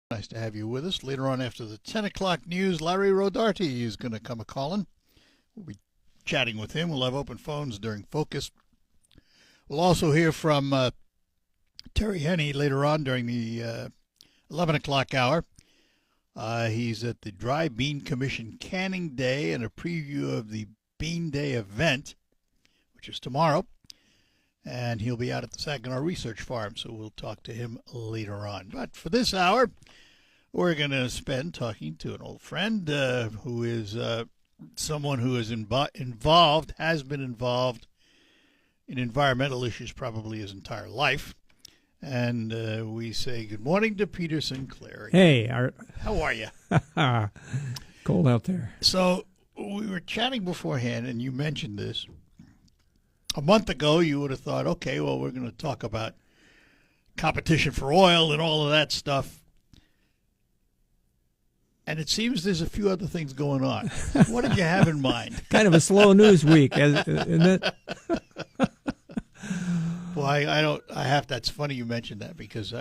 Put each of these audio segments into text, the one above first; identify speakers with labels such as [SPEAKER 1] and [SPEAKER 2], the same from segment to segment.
[SPEAKER 1] Nice to have you with us. Later on after the 10 o'clock news, Larry Rodarty is going to come a-calling. We'll be chatting with him. We'll have open phones during Focus. We'll also hear from Terry Henney later on during the 11 o'clock hour. He's at the Dry Bean Commission Canning Day and a preview of the Bean Day event, which is tomorrow. And he'll be out at the Saginaw Research Farm, so we'll talk to him later on. But for this hour, we're going to spend talking to an old friend who is someone who is has been involved in environmental issues probably his entire life. And we say good morning to Peter Sinclair.
[SPEAKER 2] Hey.
[SPEAKER 1] How are you?
[SPEAKER 2] Cold out there.
[SPEAKER 1] So we were chatting beforehand, and you mentioned this. A month ago, you would have thought, okay, well, we're going to talk about competition for oil and all of that stuff. And it seems there's a few other things going on. What did you have in mind?
[SPEAKER 2] Kind of a slow news week, isn't it?
[SPEAKER 1] Well, that's funny you mentioned that because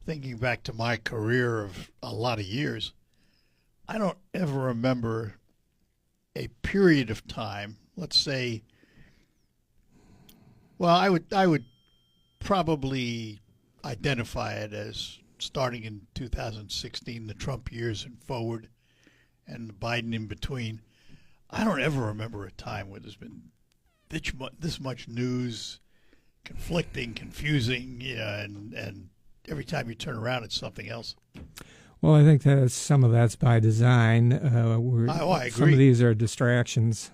[SPEAKER 1] thinking back to my career of a lot of years, I don't ever remember a period of time. Let's say, well, I would probably identify it as starting in 2016, the Trump years and forward, and the Biden in between. I don't ever remember a time where there's been this much news, conflicting, confusing, and every time you turn around, it's something else.
[SPEAKER 2] Well, I think that some of that's by design.
[SPEAKER 1] I agree.
[SPEAKER 2] Some of these are distractions,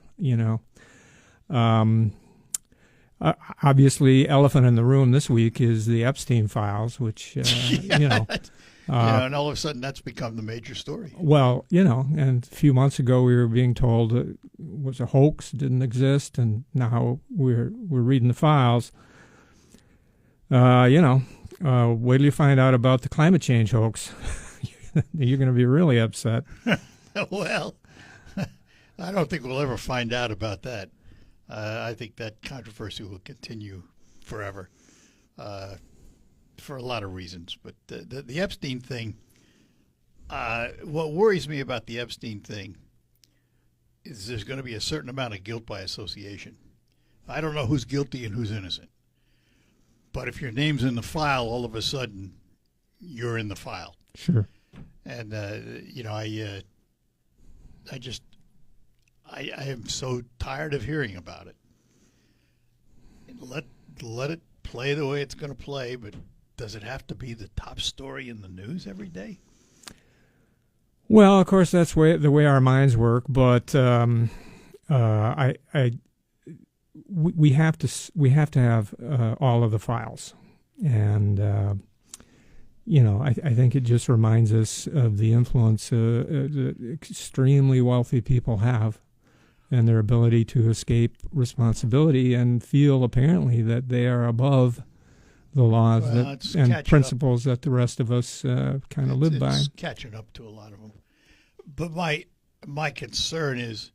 [SPEAKER 2] Obviously, elephant in the room this week is the Epstein files, which,
[SPEAKER 1] and all of a sudden that's become the major story.
[SPEAKER 2] Well, and a few months ago we were being told it was a hoax, didn't exist, and now we're reading the files. Wait till you find out about the climate change hoax. You're going to be really upset.
[SPEAKER 1] Well, I don't think we'll ever find out about that. I think that controversy will continue forever for a lot of reasons. But the Epstein thing, what worries me about the Epstein thing is there's going to be a certain amount of guilt by association. I don't know who's guilty and who's innocent. But if your name's in the file, all of a sudden you're in the file.
[SPEAKER 2] Sure.
[SPEAKER 1] And, I am so tired of hearing about it. Let it play the way it's going to play, but does it have to be the top story in the news every day?
[SPEAKER 2] Well, of course, that's the way our minds work, but we have to have all of the files, and I think it just reminds us of the influence that extremely wealthy people have, and their ability to escape responsibility and feel apparently that they are above the laws and principles that the rest of us kind of live by.
[SPEAKER 1] It's catching up to a lot of them. But my concern is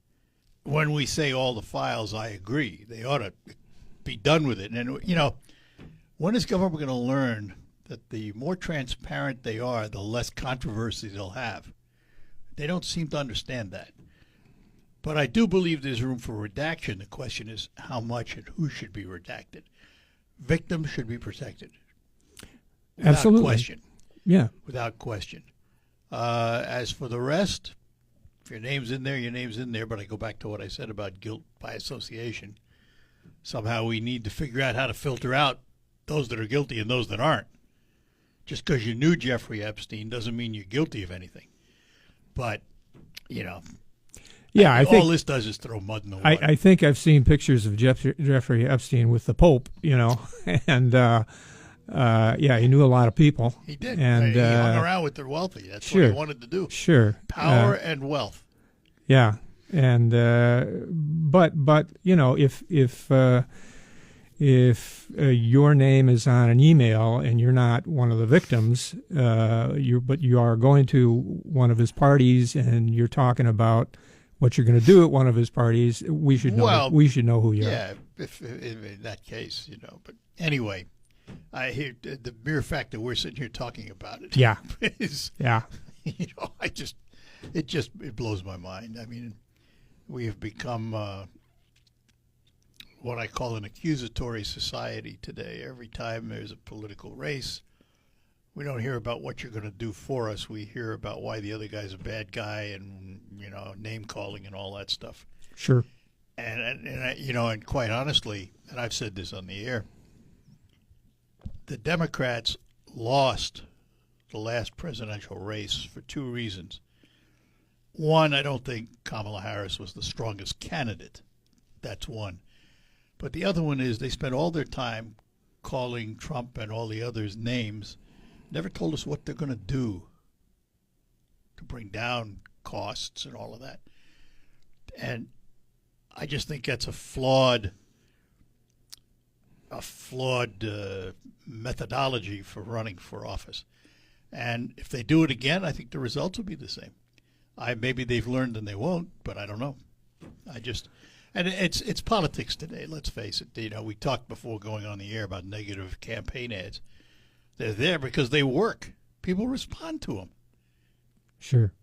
[SPEAKER 1] when we say all the files, I agree. They ought to be done with it. And, when is government going to learn that the more transparent they are, the less controversy they'll have? They don't seem to understand that. But I do believe there's room for redaction. The question is how much and who should be redacted. Victims should be protected.
[SPEAKER 2] Absolutely.
[SPEAKER 1] Without question.
[SPEAKER 2] Yeah.
[SPEAKER 1] Without question. As for the rest, if your name's in there, your name's in there. But I go back to what I said about guilt by association. Somehow we need to figure out how to filter out those that are guilty and those that aren't. Just because you knew Jeffrey Epstein doesn't mean you're guilty of anything. But,
[SPEAKER 2] yeah, I think
[SPEAKER 1] all this does is throw mud in the water.
[SPEAKER 2] I think I've seen pictures of Jeffrey Epstein with the Pope, and he knew a lot of people.
[SPEAKER 1] He did.
[SPEAKER 2] And
[SPEAKER 1] he hung around with the wealthy. That's what he wanted to do.
[SPEAKER 2] Sure.
[SPEAKER 1] Power and wealth.
[SPEAKER 2] Yeah, and but if your name is on an email and you're not one of the victims, but you are going to one of his parties and you're talking about what you're going to do at one of his parties, we should know. We should know who you are.
[SPEAKER 1] Yeah, if in that case, But anyway, I hear the mere fact that we're sitting here talking about it.
[SPEAKER 2] Yeah.
[SPEAKER 1] Is,
[SPEAKER 2] Yeah.
[SPEAKER 1] it blows my mind. I mean, we have become what I call an accusatory society today. Every time there's a political race, we don't hear about what you're going to do for us. We hear about why the other guy's a bad guy and, name calling and all that stuff.
[SPEAKER 2] Sure.
[SPEAKER 1] And quite honestly, and I've said this on the air, the Democrats lost the last presidential race for two reasons. One, I don't think Kamala Harris was the strongest candidate. That's one. But the other one is they spent all their time calling Trump and all the others names, never told us what they're going to do to bring down costs and all of that. And I just think that's a flawed methodology for running for office. And if they do it again, I think the results will be the same. Maybe they've learned and they won't, but I don't know. And it's politics today. Let's face it. We talked before going on the air about negative campaign ads. They're there because they work. People respond to them.
[SPEAKER 2] Sure.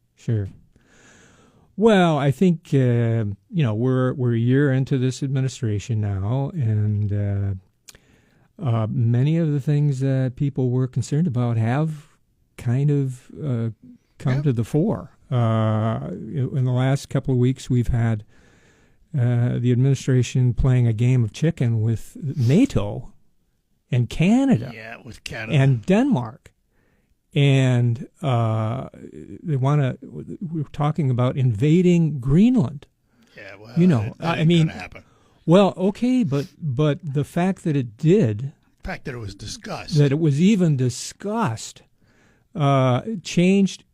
[SPEAKER 2] Well, I think we're a year into this administration now, and many of the things that people were concerned about have kind of come to the fore. In the last couple of weeks, we've had the administration playing a game of chicken with NATO and Canada.
[SPEAKER 1] Yeah, with Canada.
[SPEAKER 2] And Denmark. And we're talking about invading Greenland.
[SPEAKER 1] Yeah, well,
[SPEAKER 2] that ain't gonna
[SPEAKER 1] happen.
[SPEAKER 2] Well, okay, but the fact that it did,
[SPEAKER 1] the fact that it was discussed,
[SPEAKER 2] that it was even discussed, changed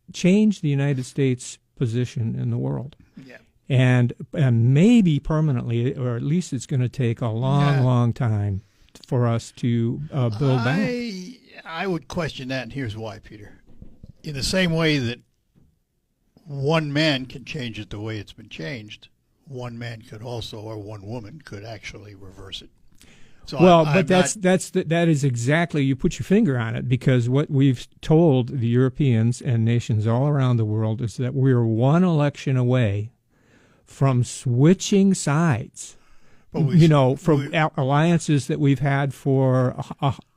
[SPEAKER 2] the United States' position in the world.
[SPEAKER 1] Yeah.
[SPEAKER 2] And maybe permanently, or at least it's going to take a long time for us to build back.
[SPEAKER 1] I would question that, and here's why, Peter. In the same way that one man can change it the way it's been changed, one man could also, or one woman could actually reverse it. So that is exactly, you put your finger on it, because what we've told the Europeans and nations all around the world is that we're one election away from switching sides, from alliances that we've had for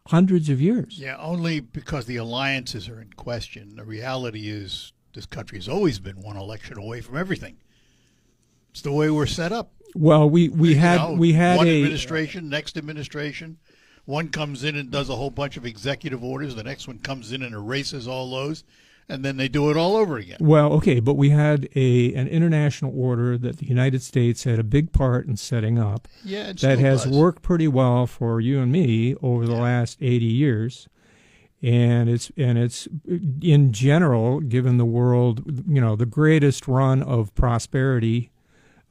[SPEAKER 1] hundreds of years. Yeah, only because the alliances are in question. The reality is this country has always been one election away from everything. It's the way we're set up.
[SPEAKER 2] Well, we had
[SPEAKER 1] one administration, next administration. One comes in and does a whole bunch of executive orders. The next one comes in and erases all those, and then they do it all over again.
[SPEAKER 2] Well, okay, but we had an international order that the United States had a big part in setting up.
[SPEAKER 1] Yeah, it
[SPEAKER 2] that has
[SPEAKER 1] does.
[SPEAKER 2] Worked pretty well for you and me over the last 80 years. And it's in general given the world, the greatest run of prosperity,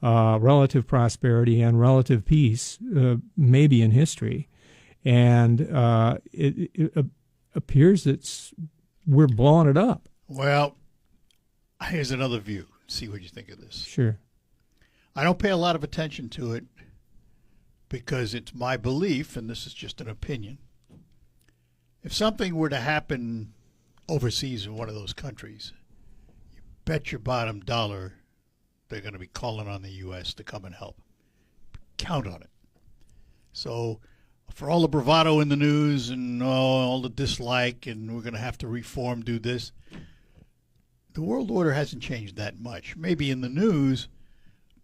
[SPEAKER 2] relative prosperity and relative peace, maybe in history. And it appears that we're blowing it up.
[SPEAKER 1] Well, here's another view. See what you think of this.
[SPEAKER 2] Sure.
[SPEAKER 1] I don't pay a lot of attention to it because it's my belief, and this is just an opinion. If something were to happen overseas in one of those countries, you bet your bottom dollar they're going to be calling on the U.S. to come and help. Count on it. So for all the bravado in the news and all the dislike and we're going to have to reform, do this, the world order hasn't changed that much. Maybe in the news,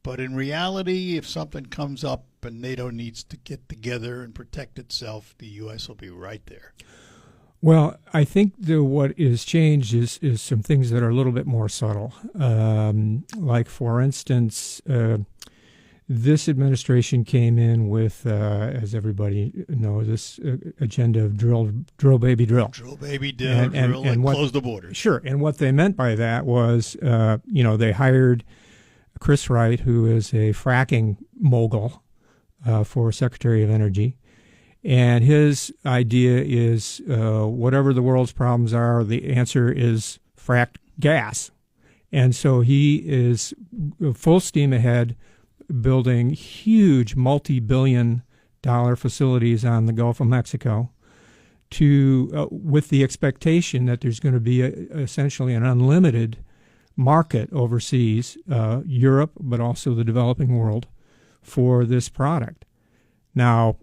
[SPEAKER 1] but in reality, if something comes up and NATO needs to get together and protect itself, the U.S. will be right there.
[SPEAKER 2] Well, I think what is changed is some things that are a little bit more subtle. Like, for instance, this administration came in with, as everybody knows, this agenda of drill, baby, drill.
[SPEAKER 1] Drill, baby, drill, and close the borders.
[SPEAKER 2] Sure. And what they meant by that was, they hired Chris Wright, who is a fracking mogul for Secretary of Energy. And his idea is whatever the world's problems are, the answer is fracked gas. And so he is full steam ahead building huge multi-billion-dollar facilities on the Gulf of Mexico with the expectation that there's going to be essentially an unlimited market overseas, Europe, but also the developing world, for this product. Now,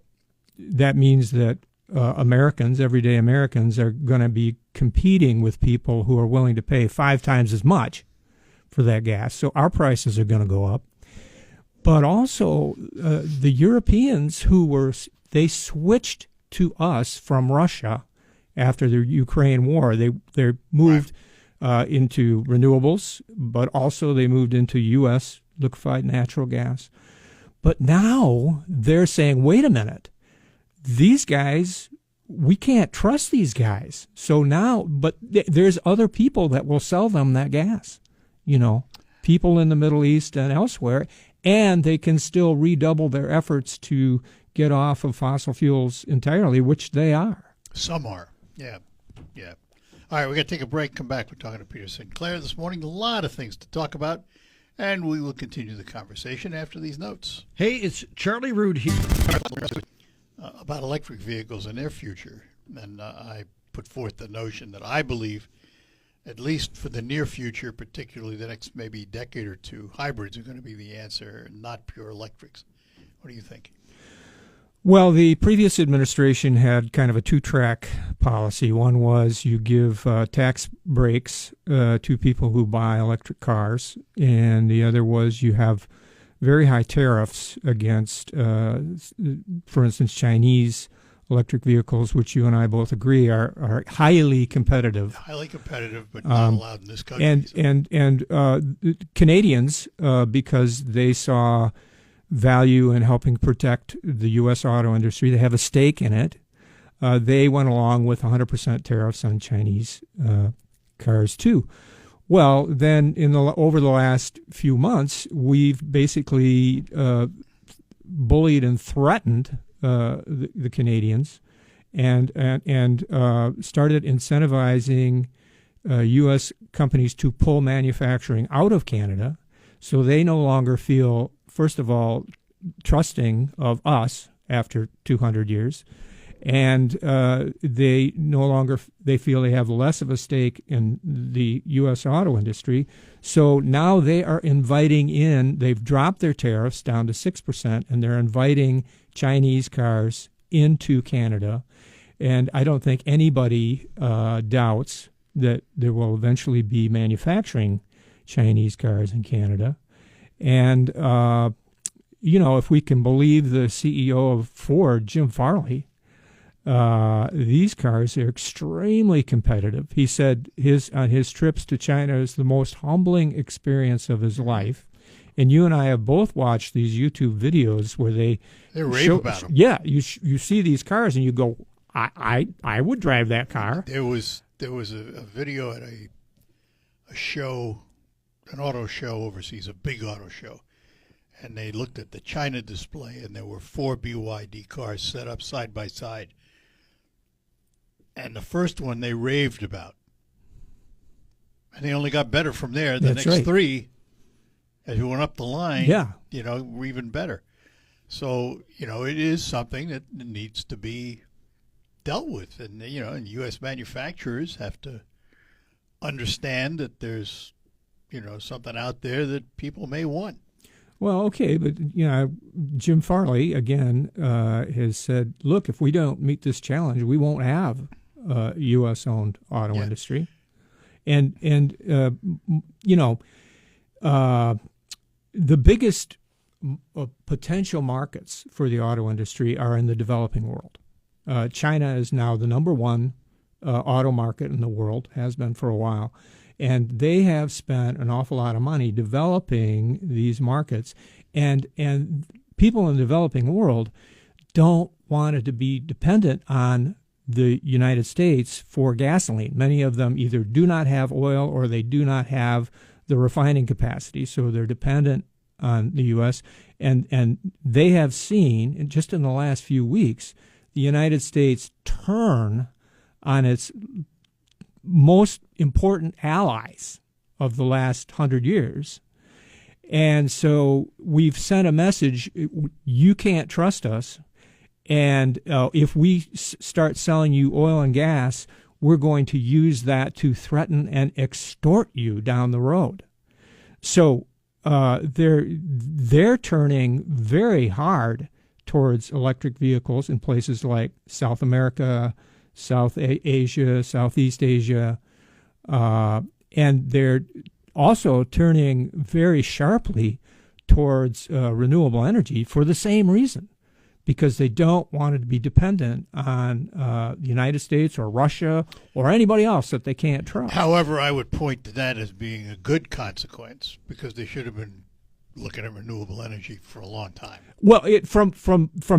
[SPEAKER 2] that means that Americans, everyday Americans, are going to be competing with people who are willing to pay 5 times as much for that gas. So our prices are going to go up. But also the Europeans they switched to us from Russia after the Ukraine war. They moved into renewables, but also they moved into U.S. liquefied natural gas. But now they're saying, wait a minute, these guys, we can't trust these guys. So now, but there's other people that will sell them that gas, people in the Middle East and elsewhere, and they can still redouble their efforts to get off of fossil fuels entirely, which they are.
[SPEAKER 1] Some are, yeah. All right, we're going to take a break, come back. We're talking to Peter Sinclair this morning. A lot of things to talk about, and we will continue the conversation after these notes.
[SPEAKER 3] Hey, it's Charlie Rood here.
[SPEAKER 1] About electric vehicles and their future. And I put forth the notion that I believe, at least for the near future, particularly the next maybe decade or two, hybrids are going to be the answer, not pure electrics. What do you think?
[SPEAKER 2] Well, the previous administration had kind of a 2-track policy. One was you give tax breaks to people who buy electric cars, and the other was you have very high tariffs against, for instance, Chinese electric vehicles, which you and I both agree are highly competitive.
[SPEAKER 1] Highly competitive, but not allowed in this country.
[SPEAKER 2] And Canadians, because they saw value in helping protect the U.S. auto industry, they have a stake in it. They went along with 100% tariffs on Chinese cars too. Well, then over the last few months, we've basically bullied and threatened the Canadians, and started incentivizing U.S. companies to pull manufacturing out of Canada, so they no longer feel, first of all, trusting of us after 200 years, and they feel they have less of a stake in the U.S. auto industry. So now they are inviting in, they've dropped their tariffs down to 6%, and they're inviting Chinese cars into Canada. And I don't think anybody doubts that there will eventually be manufacturing Chinese cars in Canada. And, if we can believe the CEO of Ford, Jim Farley, these cars are extremely competitive. He said on his trips to China is the most humbling experience of his life. And you and I have both watched these YouTube videos where they
[SPEAKER 1] rave about them.
[SPEAKER 2] Yeah, you see these cars and you go, I would drive that car.
[SPEAKER 1] There was a video at a show, an auto show overseas, a big auto show, and they looked at the China display, and there were 4 BYD cars set up side by side. And the first one they raved about. And they only got better from there. The
[SPEAKER 2] That's
[SPEAKER 1] next
[SPEAKER 2] right.
[SPEAKER 1] 3, as we went up the line,
[SPEAKER 2] Yeah.
[SPEAKER 1] were even better. So, it is something that needs to be dealt with. And, and U.S. manufacturers have to understand that there's, something out there that people may want.
[SPEAKER 2] Well, okay, but Jim Farley again has said, look, if we don't meet this challenge, we won't have a U.S.-owned auto industry, and the biggest potential markets for the auto industry are in the developing world. China is now the number 1 auto market in the world, has been for a while. And they have spent an awful lot of money developing these markets. And people in the developing world don't want it to be dependent on the United States for gasoline. Many of them either do not have oil or they do not have the refining capacity, so they're dependent on the U.S. And they have seen, just in the last few weeks, the United States turn on its most important allies of the last 100 years. And so we've sent a message, you can't trust us. And if we start selling you oil and gas, we're going to use that to threaten and extort you down the road. So they're turning very hard towards electric vehicles in places like South America, South Asia, Southeast Asia, and they're also turning very sharply towards renewable energy for the same reason, because they don't want to be dependent on the United States or Russia or anybody else that they can't trust.
[SPEAKER 1] However, I would point to that as being a good consequence, because they should have been looking at renewable energy for a long time.
[SPEAKER 2] Well, from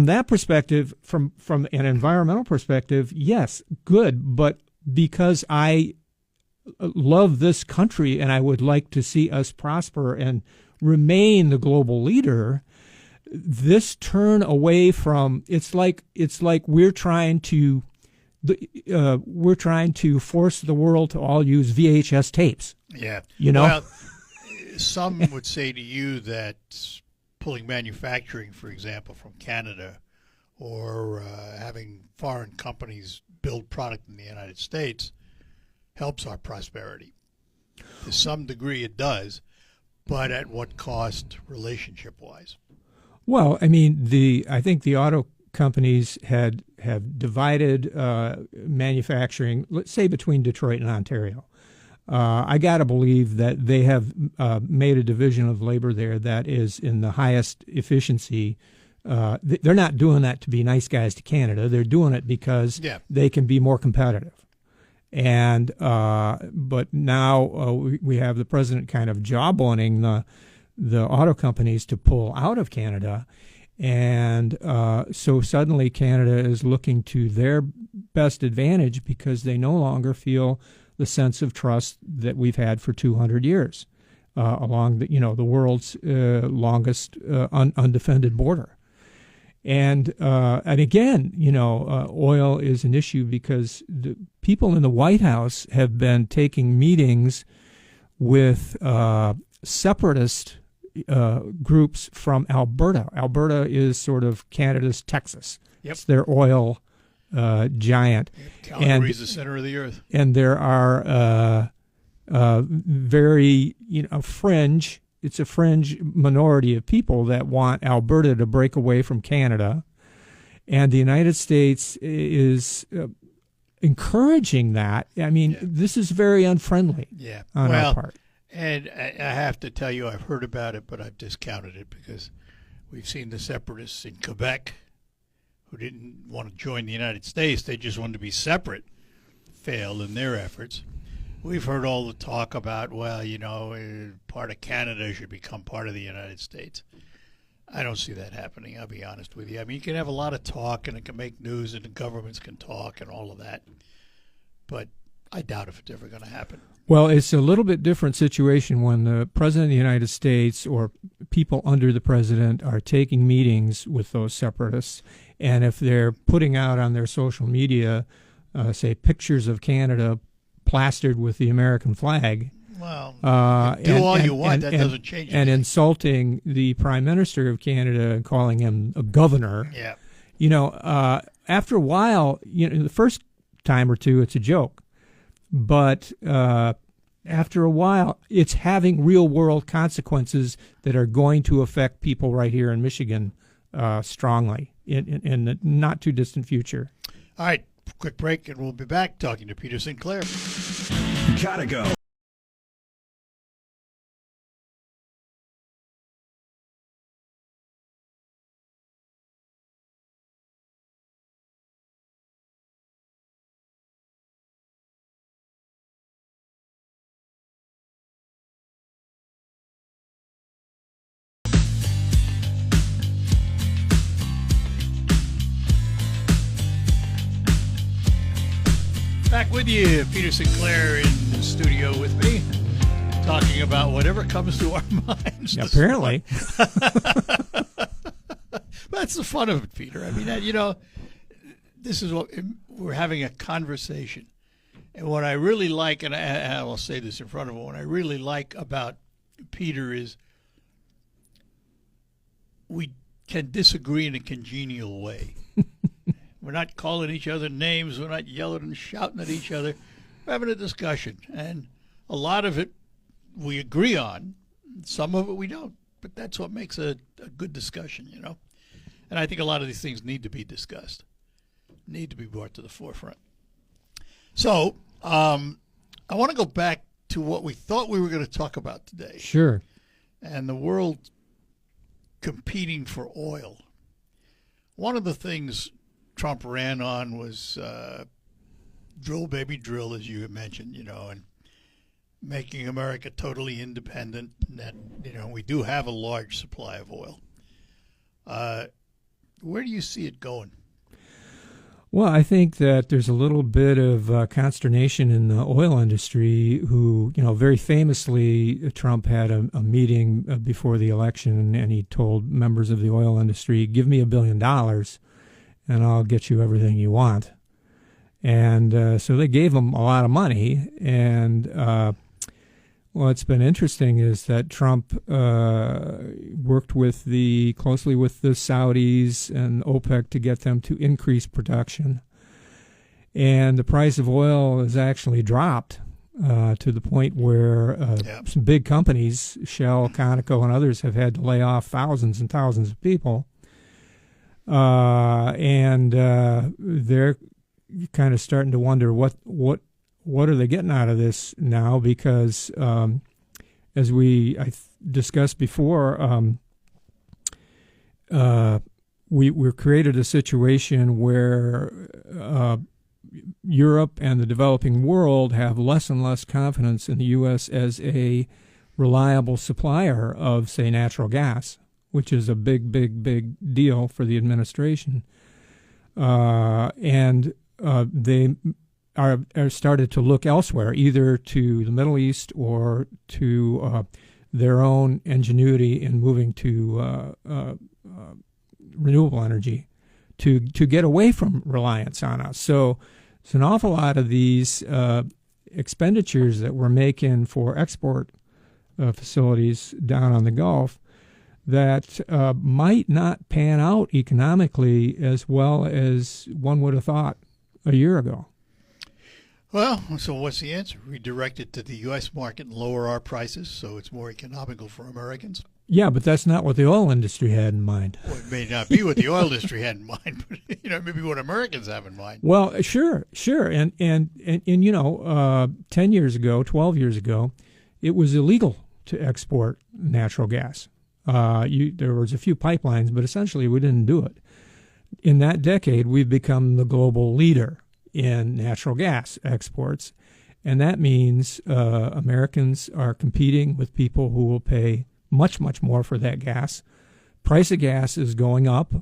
[SPEAKER 2] that perspective, from an environmental perspective, yes, good. But because I love this country and I would like to see us prosper and remain the global leader, this turn away from it's like we're trying to force the world to all use VHS tapes.
[SPEAKER 1] Yeah,
[SPEAKER 2] you know.
[SPEAKER 1] Well, some would say to you that pulling manufacturing, for example, from Canada, or having foreign companies build product in the United States helps our prosperity. To some degree it does, but at what cost relationship-wise?
[SPEAKER 2] Well, I mean, I think the auto companies have divided manufacturing, let's say, between Detroit and Ontario. I got to believe that they have made a division of labor there that is in the highest efficiency. They're not doing that to be nice guys to Canada. They're doing it because they can be more competitive. And but now we have the president kind of jawboning the auto companies to pull out of Canada. And so suddenly Canada is looking to their best advantage because they no longer feel the sense of trust that we've had for 200 years along the world's longest undefended border. And again, oil is an issue because the people in the White House have been taking meetings with separatist groups from Alberta. Alberta is sort of Canada's Texas.
[SPEAKER 1] Yep.
[SPEAKER 2] It's their oil giant.
[SPEAKER 1] Calgary is the center of the earth.
[SPEAKER 2] And there are very fringe. It's a fringe minority of people that want Alberta to break away from Canada, and the United States is encouraging that. I mean, this is very unfriendly on our part.
[SPEAKER 1] And I have to tell you, I've heard about it, but I've discounted it because we've seen the separatists in Quebec who didn't want to join the United States. They just wanted to be separate, failed in their efforts. We've heard all the talk about, part of Canada should become part of the United States. I don't see that happening, I'll be honest with you. I mean, you can have a lot of talk, and it can make news, and the governments can talk and all of that. But I doubt if it's ever going to happen.
[SPEAKER 2] Well, it's a little bit different situation when the President of the United States or people under the President are taking meetings with those separatists, and if they're putting out on their social media, say, pictures of Canada plastered with the American flag.
[SPEAKER 1] Well, do all you want. That doesn't change anything.
[SPEAKER 2] And insulting the Prime Minister of Canada and calling him a governor.
[SPEAKER 1] Yeah.
[SPEAKER 2] After a while, the first time or two, it's a joke. But after a while, it's having real-world consequences that are going to affect people right here in Michigan strongly in the not-too-distant future.
[SPEAKER 1] All right. Quick break, and we'll be back talking to Peter Sinclair.
[SPEAKER 3] Gotta go.
[SPEAKER 1] Back with you, Peter Sinclair in the studio with me, talking about whatever comes to our minds.
[SPEAKER 2] Apparently.
[SPEAKER 1] That's the fun of it, Peter. I mean, this is what we're having, a conversation. And what I really like, and I will say this in front of him, what I really like about Peter is we can disagree in a congenial way. We're not calling each other names. We're not yelling and shouting at each other. We're having a discussion. And a lot of it we agree on. Some of it we don't. But that's what makes a good discussion, you know. And I think a lot of these things need to be discussed, need to be brought to the forefront. So I want to go back to what we thought we were going to talk about today.
[SPEAKER 2] Sure.
[SPEAKER 1] And the world competing for oil. One of the things Trump ran on was drill, baby, drill, as you mentioned, you know, and making America totally independent. And that, you know, we do have a large supply of oil. Where do you see it going?
[SPEAKER 2] Well, I think that there's a little bit of consternation in the oil industry who, you know, very famously, Trump had a meeting before the election, and he told members of the oil industry, give me $1 billion and I'll get you everything you want. And so they gave him a lot of money. And what's been interesting is that Trump worked closely with the Saudis and OPEC to get them to increase production. And the price of oil has actually dropped to the point where some big companies, Shell, Conoco, and others, have had to lay off thousands and thousands of people. And they're kind of starting to wonder what are they getting out of this now? Because as I discussed before, we've created a situation where Europe and the developing world have less and less confidence in the U.S. as a reliable supplier of, say, natural gas, which is a big, big, big deal for the administration. And they are started to look elsewhere, either to the Middle East or to their own ingenuity in moving to renewable energy to get away from reliance on us. So it's an awful lot of these expenditures that we're making for export facilities down on the Gulf that might not pan out economically as well as one would have thought a year ago.
[SPEAKER 1] Well, so what's the answer? Redirect it to the U.S. market and lower our prices so it's more economical for Americans?
[SPEAKER 2] Yeah, but that's not what the oil industry had in mind.
[SPEAKER 1] Well, it may not be what the oil industry had in mind, but you know, maybe what Americans have in mind.
[SPEAKER 2] Well, sure, and you know, 10 years ago, 12 years ago, it was illegal to export natural gas. There was a few pipelines, but essentially we didn't do it. In that decade, we've become the global leader in natural gas exports, and that means Americans are competing with people who will pay much, much more for that gas. Price of gas is going up.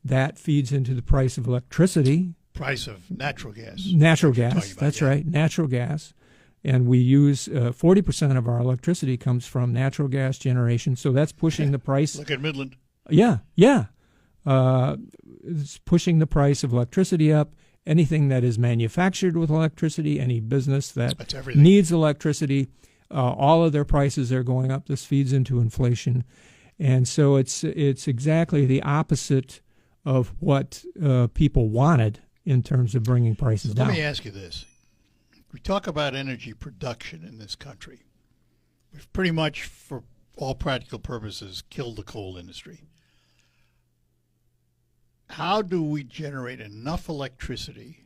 [SPEAKER 2] That feeds into the price of electricity.
[SPEAKER 1] Price of natural gas.
[SPEAKER 2] Natural gas, that's right, natural gas. And we use 40% of our electricity comes from natural gas generation, so that's pushing the price.
[SPEAKER 1] Look at Midland.
[SPEAKER 2] Yeah. It's pushing the price of electricity up. Anything that is manufactured with electricity, any business that needs electricity, all of their prices are going up. This feeds into inflation. And so it's exactly the opposite of what people wanted in terms of bringing prices down.
[SPEAKER 1] Let me ask you this. We talk about energy production in this country. We've pretty much, for all practical purposes, killed the coal industry. How do we generate enough electricity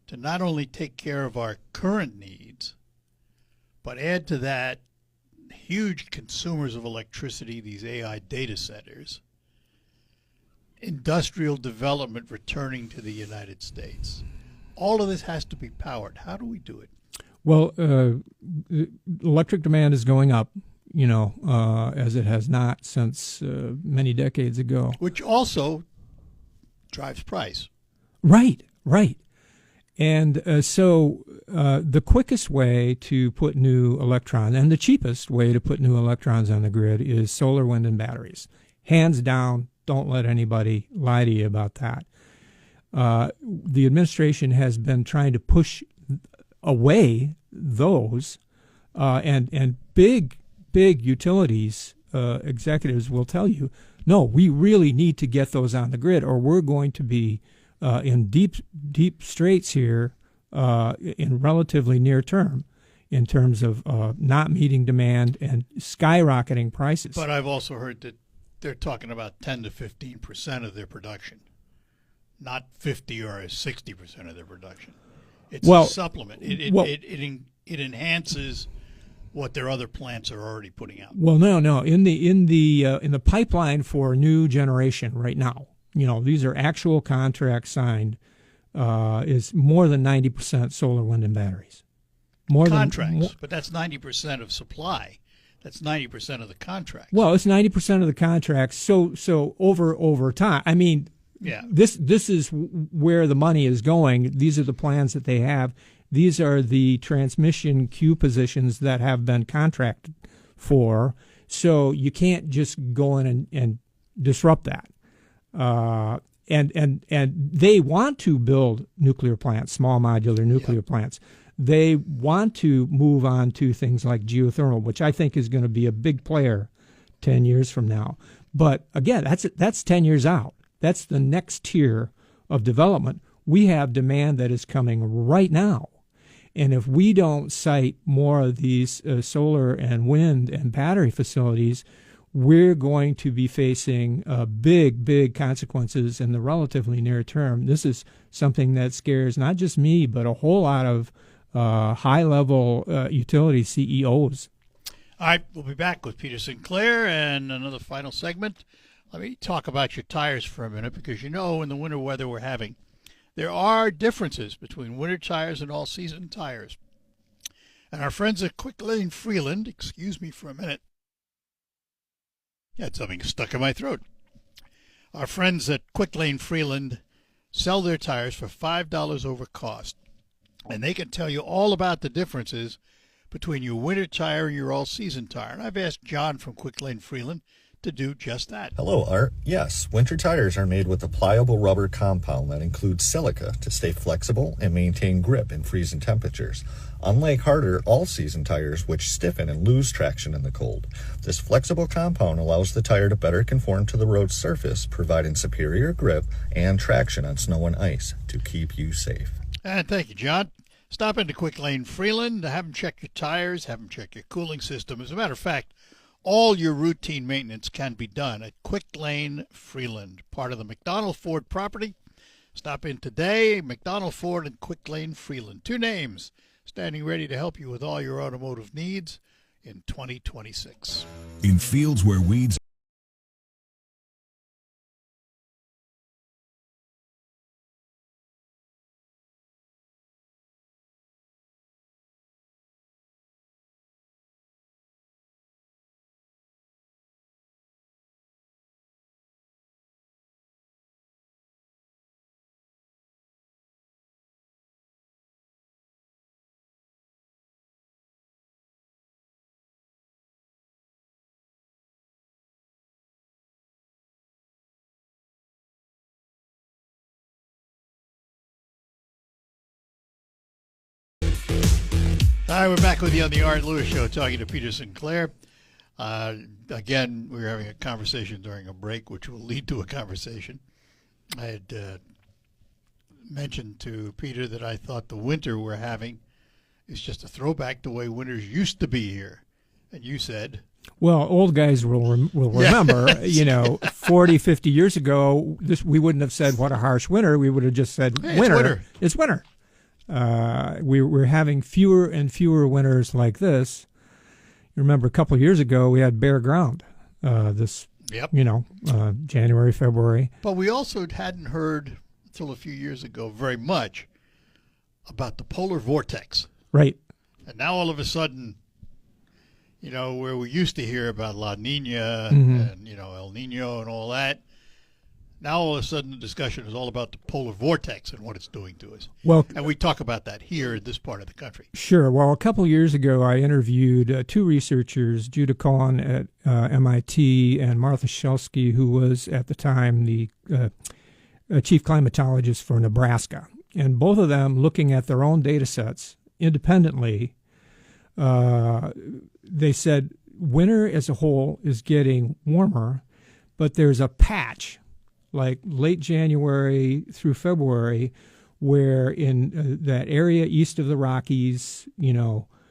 [SPEAKER 1] to not only take care of our current needs, but add to that huge consumers of electricity, these AI data centers, industrial development returning to the United States? All of this has to be powered. How do we do it?
[SPEAKER 2] Well, electric demand is going up, you know, as it has not since many decades ago.
[SPEAKER 1] Which also drives price.
[SPEAKER 2] Right. And so the quickest way to put new electrons and the cheapest way to put new electrons on the grid is solar, wind, and batteries. Hands down, don't let anybody lie to you about that. The administration has been trying to push away those, and big utilities executives will tell you no, we really need to get those on the grid, or we're going to be in deep straits here in relatively near term, in terms of not meeting demand and skyrocketing prices.
[SPEAKER 1] But I've also heard that they're talking about 10 to 15% of their production, not 50 or 60% of their production. It's a supplement. It enhances what their other plants are already putting out.
[SPEAKER 2] Well, no. In the pipeline for new generation right now, these are actual contracts signed. Is more than 90% solar, wind, and batteries.
[SPEAKER 1] But that's 90% of supply. That's 90% of the contract.
[SPEAKER 2] Well, it's 90% of the contracts. So over time, I mean,
[SPEAKER 1] yeah.
[SPEAKER 2] This is where the money is going. These are the plans that they have. These are the transmission queue positions that have been contracted for. So you can't just go in and disrupt that. And they want to build nuclear plants, small modular nuclear plants. They want to move on to things like geothermal, which I think is going to be a big player 10 years from now. But again, that's 10 years out. That's the next tier of development. We have demand that is coming right now. And if we don't cite more of these solar and wind and battery facilities, we're going to be facing big consequences in the relatively near term. This is something that scares not just me, but a whole lot of high-level utility CEOs.
[SPEAKER 1] All right, we'll be back with Peter Sinclair and another final segment. Let me talk about your tires for a minute, because in the winter weather we're having, there are differences between winter tires and all-season tires. And our friends at Quick Lane Freeland, excuse me for a minute. Had something stuck in my throat. Our friends at Quick Lane Freeland sell their tires for $5 over cost. And they can tell you all about the differences between your winter tire and your all-season tire. And I've asked John from Quick Lane Freeland to do just that.
[SPEAKER 4] Hello, Art. Yes, winter tires are made with a pliable rubber compound that includes silica to stay flexible and maintain grip in freezing temperatures. Unlike harder all-season tires, which stiffen and lose traction in the cold, this flexible compound allows the tire to better conform to the road surface, providing superior grip and traction on snow and ice to keep you safe.
[SPEAKER 1] And thank you, John. Stop into Quick Lane Freeland, have them check your tires, have them check your cooling system. As a matter of fact, all your routine maintenance can be done at Quick Lane Freeland, part of the McDonald Ford property. Stop in today, McDonald Ford and Quick Lane Freeland. Two names standing ready to help you with all your automotive needs in 2026.
[SPEAKER 3] In fields where weeds
[SPEAKER 1] Hi, we're back with you on the Art Lewis Show, talking to Peter Sinclair. Again, we were having a conversation during a break, which will lead to a conversation. I had mentioned to Peter that I thought the winter we're having is just a throwback to the way winters used to be here. And you said...
[SPEAKER 2] Well, old guys will remember, 40, 50 years ago, we wouldn't have said what a harsh winter. We would have just said winter. It's winter. We're having fewer and fewer winters like this. You remember a couple of years ago we had bare ground. January, February.
[SPEAKER 1] But we also hadn't heard until a few years ago very much about the polar vortex.
[SPEAKER 2] Right.
[SPEAKER 1] And now all of a sudden, where we used to hear about La Nina and El Nino and all that. Now all of a sudden the discussion is all about the polar vortex and what it's doing to us.
[SPEAKER 2] Well,
[SPEAKER 1] and we talk about that here in this part of the country.
[SPEAKER 2] Sure. Well, a couple of years ago I interviewed two researchers, Judah Cohen at MIT and Martha Shelsky, who was at the time the chief climatologist for Nebraska. And both of them, looking at their own data sets independently, they said winter as a whole is getting warmer, but there's a patch, like late January through February, where in that area east of the Rockies,